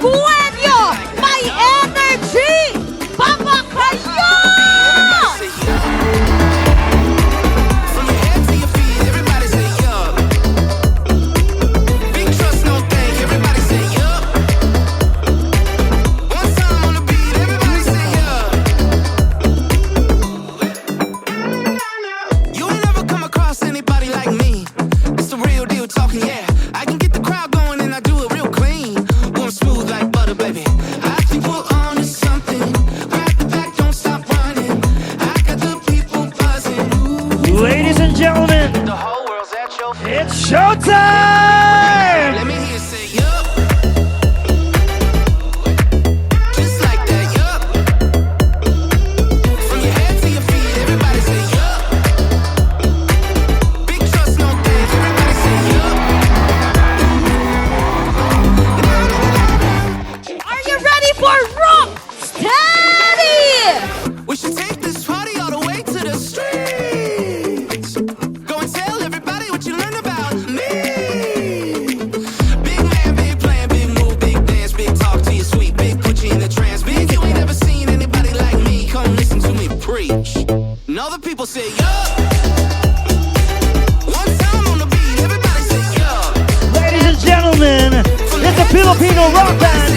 Tagboan may energy! Baka kayo! From your head to your feet, everybody say yup. Big trust, no thing, everybody say yup. One time on the beat, everybody say yup. You ain't never come across anybody like me. It's the real deal talking, yeah. I can get the crowd going and I do it real clean. Warm smooth like butter, baby. I think we're on to something. Grab the back, don't stop running. I got the people buzzing. Ooh. Ladies and gentlemen, The whole world's at your feet. it's showtime! Let me hear you say yup. Just like that, yup. From your head to your feet, everybody say yup. Big trust, no things, everybody say yup. Are you ready for Rocksteddy? We should take this party all the way to the streets. Go and tell everybody what you learned about me. Big man, big plan, big move, big dance, big talk to you sweet, big put you in a trance. Big, you ain't never seen anybody like me. Come listen to me preach. And all the people say yup. One time on the beat, everybody say yup. Ladies and gentlemen, it's a Filipino rock band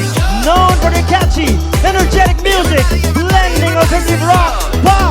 known for their catchy, energetic music, blending alternative rock, pop,